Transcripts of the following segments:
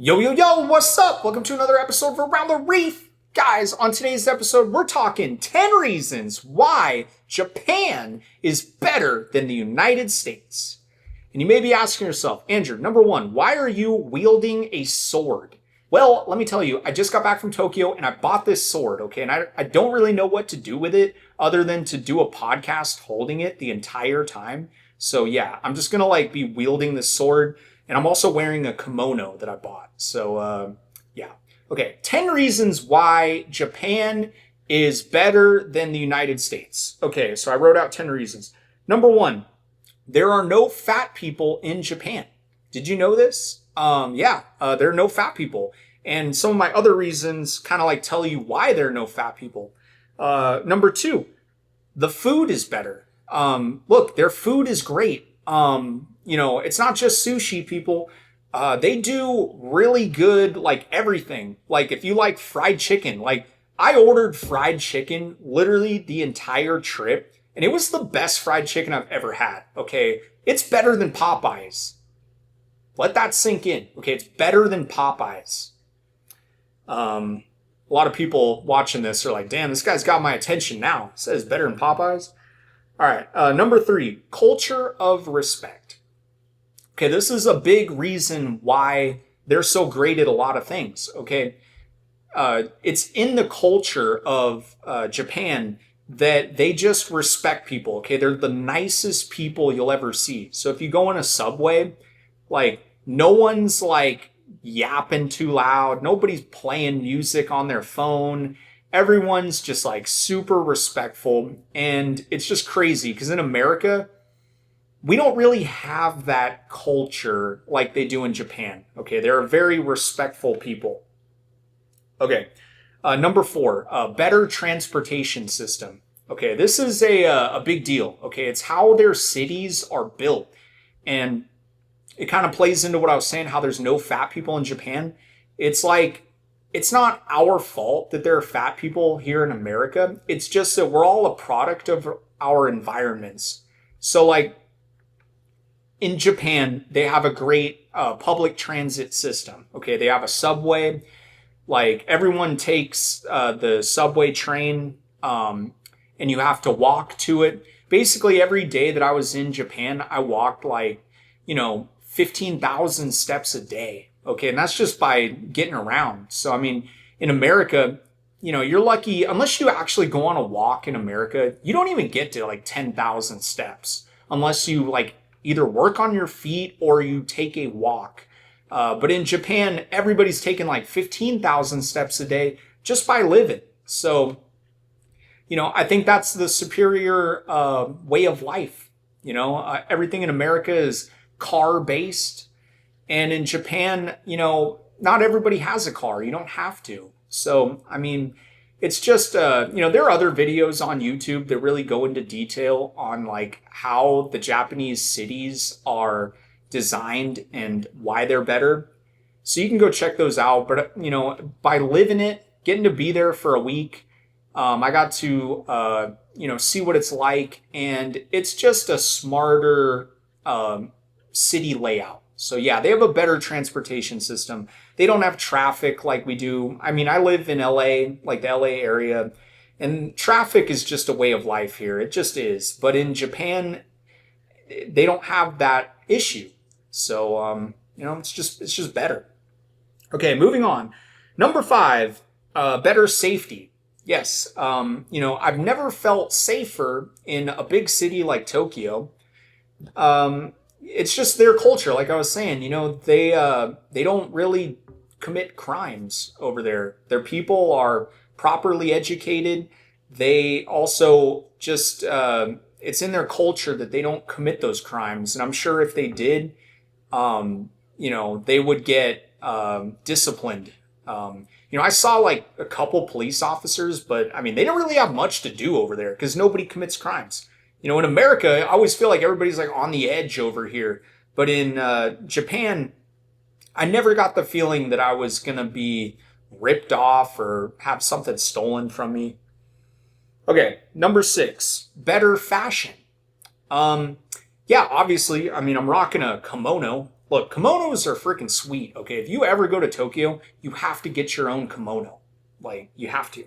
Yo, yo, yo, what's up? Welcome to another episode of Around the Reef. Guys, on today's episode, we're talking 10 reasons why Japan is better than the United States. And you may be asking yourself, Andrew, number one, why are you wielding a sword? Well, let me tell you, I just got back from Tokyo and I bought this sword, okay? And I don't really know what to do with it other than to do a podcast holding it the entire time. So yeah, I'm just gonna be wielding this sword. And I'm also wearing a kimono that I bought. So, yeah. Okay, 10 reasons why Japan is better than the United States. Okay, so I wrote out 10 reasons. Number one, there are no fat people in Japan. Did you know this? There are no fat people. And some of my other reasons kind of tell you why there are no fat people. Number two, the food is better. Look, their food is great. It's not just sushi, people. They do really good, everything. If you like fried chicken, I ordered fried chicken literally the entire trip, and it was the best fried chicken I've ever had. Okay. It's better than Popeyes. Let that sink in. Okay. It's better than Popeyes. A lot of people watching this are like, damn, this guy's got my attention now. It says better than Popeyes. All right. Number three, culture of respect. Okay, this is a big reason why they're so great at a lot of things. Okay, it's in the culture of Japan that they just respect people. Okay, they're the nicest people you'll ever see. So if you go in a subway, no one's yapping too loud. Nobody's playing music on their phone. Everyone's just super respectful. And it's just crazy because in America, we don't really have that culture like they do in Japan. Okay, they're a very respectful people. Okay, number four, better transportation system. Okay, this is a big deal. Okay, it's how their cities are built. And it kind of plays into what I was saying, how there's no fat people in Japan. It's it's not our fault that there are fat people here in America. It's just that we're all a product of our environments. So in Japan, they have a great public transit system. Okay, they have a subway. Everyone takes the subway train, and you have to walk to it. Basically, every day that I was in Japan, I walked 15,000 steps a day. Okay, and that's just by getting around. So, I mean, in America, you're lucky, unless you actually go on a walk in America, you don't even get to 10,000 steps unless you either work on your feet or you take a walk. But in Japan, everybody's taking 15,000 steps a day just by living. So, I think that's the superior way of life. Everything in America is car based. And in Japan, not everybody has a car. You don't have to. So, I mean, it's just, there are other videos on YouTube that really go into detail on how the Japanese cities are designed and why they're better. So you can go check those out. But, by living it, getting to be there for a week, I got to, see what it's like. And it's just a smarter city layout. So yeah, they have a better transportation system. They don't have traffic like we do. I mean, I live in LA, the LA area, and traffic is just a way of life here. It just is. But in Japan, they don't have that issue. So, it's just better. Okay, moving on. Number five, better safety. Yes. I've never felt safer in a big city like Tokyo. It's just their culture. Like I was saying, they don't really commit crimes over there. Their people are properly educated. They also just, it's in their culture that they don't commit those crimes. And I'm sure if they did, they would get disciplined. I saw a couple police officers, but I mean, they don't really have much to do over there because nobody commits crimes. In America, I always feel like everybody's on the edge over here. But in Japan, I never got the feeling that I was going to be ripped off or have something stolen from me. Okay, number six, better fashion. Yeah, obviously, I mean, I'm rocking a kimono. Look, kimonos are freaking sweet, okay? If you ever go to Tokyo, you have to get your own kimono. Like, you have to.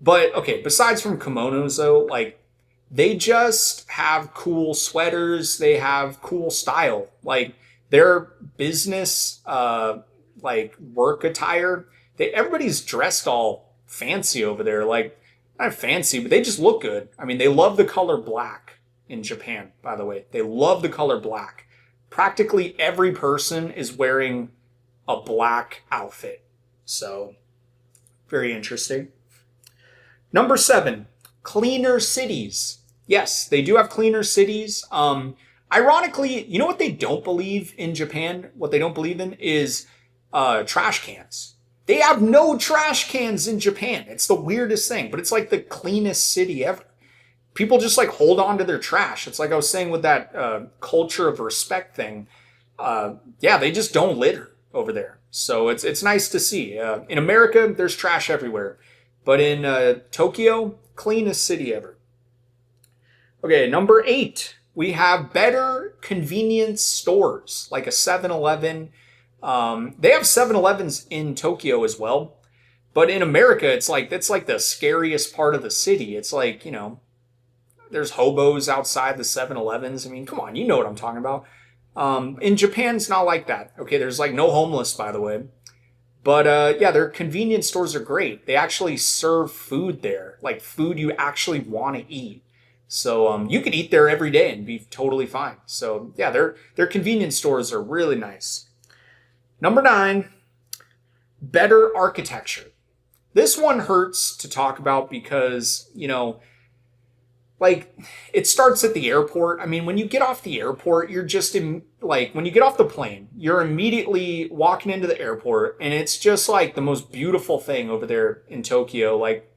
But, okay, besides from kimonos, though, like, they just have cool sweaters. They have cool style. Like, their business, like, work attire, everybody's dressed all fancy over there. Like, not fancy, but they just look good. I mean, they love the color black in Japan, by the way. They love the color black. Practically every person is wearing a black outfit. So, very interesting. Number 7, cleaner cities. Yes, they do have cleaner cities. Ironically, you know what they don't believe in Japan? What they don't believe in is trash cans. They have no trash cans in Japan. It's the weirdest thing, but it's like the cleanest city ever. People just like hold on to their trash. It's like I was saying with that culture of respect thing. Yeah, they just don't litter over there. So it's nice to see. In America, there's trash everywhere. But in Tokyo, cleanest city ever. Okay, number 8. We have better convenience stores, like a 7-Eleven. They have 7-Elevens in Tokyo as well. But in America, it's like the scariest part of the city. It's like, you know, there's hobos outside the 7-Elevens. I mean, come on, you know what I'm talking about. In Japan, it's not like that. Okay, there's like no homeless, by the way. But yeah, their convenience stores are great. They actually serve food there, like food you actually want to eat. So you could eat there every day and be totally fine. So yeah, their convenience stores are really nice. Number 9, better architecture. This one hurts to talk about because, you know, like, it starts at the airport. I mean, when you get off the airport, you're just when you get off the plane, you're immediately walking into the airport, and it's just like the most beautiful thing over there in Tokyo. Like,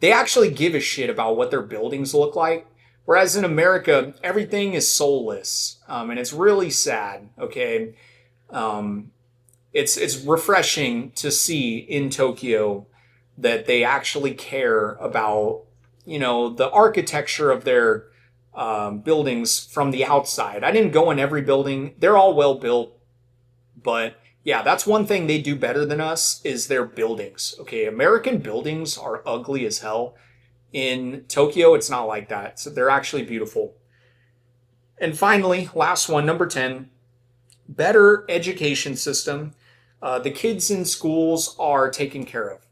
they actually give a shit about what their buildings look like. Whereas in America, everything is soulless. And it's really sad, okay? It's refreshing to see in Tokyo that they actually care about, you know, the architecture of their buildings from the outside. I didn't go in every building. They're all well built. But yeah, that's one thing they do better than us is their buildings. Okay, American buildings are ugly as hell. In Tokyo, it's not like that. So they're actually beautiful. And finally, last one, number 10, better education system. The kids in schools are taken care of.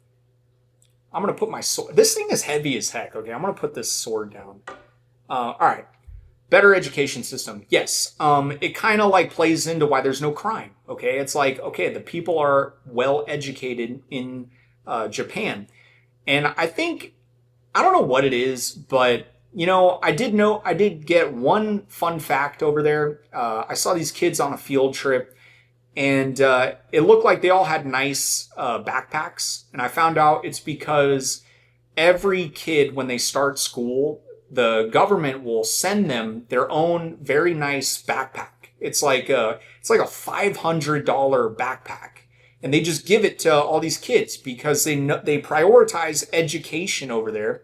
I'm going to put my sword. This thing is heavy as heck. Okay, I'm going to put this sword down. All right. Better education system. Yes. It kind of like plays into why there's no crime. Okay. It's like, okay, the people are well educated in Japan. And I think, I don't know what it is, but you know, I did get one fun fact over there. I saw these kids on a field trip. And it looked like they all had nice backpacks. And I found out it's because every kid, when they start school, the government will send them their own very nice backpack. It's like a $500 backpack. And they just give it to all these kids because they prioritize education over there.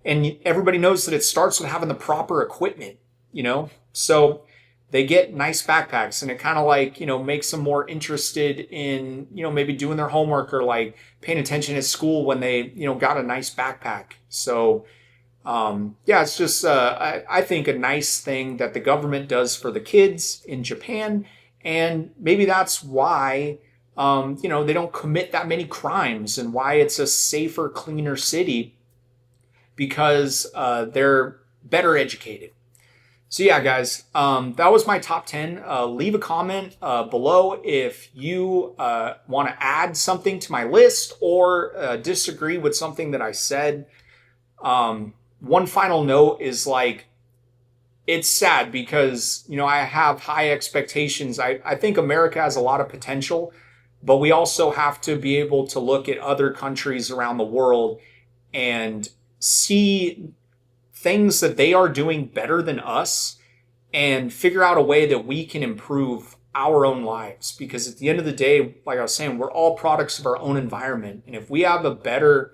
And everybody knows that it starts with having the proper equipment, you know? So they get nice backpacks, and it kind of like, you know, makes them more interested in, you know, maybe doing their homework or like paying attention at school when they, you know, got a nice backpack. So, yeah, it's just, I think a nice thing that the government does for the kids in Japan. And maybe that's why, you know, they don't commit that many crimes and why it's a safer, cleaner city because they're better educated. So yeah, guys, that was my top 10. Leave a comment below if you want to add something to my list or disagree with something that I said. One final note is like, it's sad because, you know, I have high expectations. I think America has a lot of potential, but we also have to be able to look at other countries around the world and see things that they are doing better than us and figure out a way that we can improve our own lives. Because at the end of the day, like I was saying, we're all products of our own environment. And if we have a better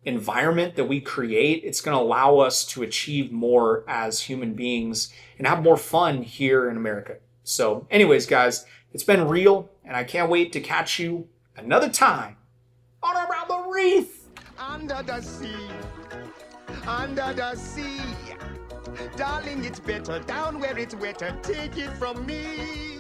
environment that we create, it's going to allow us to achieve more as human beings and have more fun here in America. So, anyways, guys, it's been real, and I can't wait to catch you another time on Around the Reef. Under the sea, under the sea. Darling, it's better down where it's wetter. Take it from me.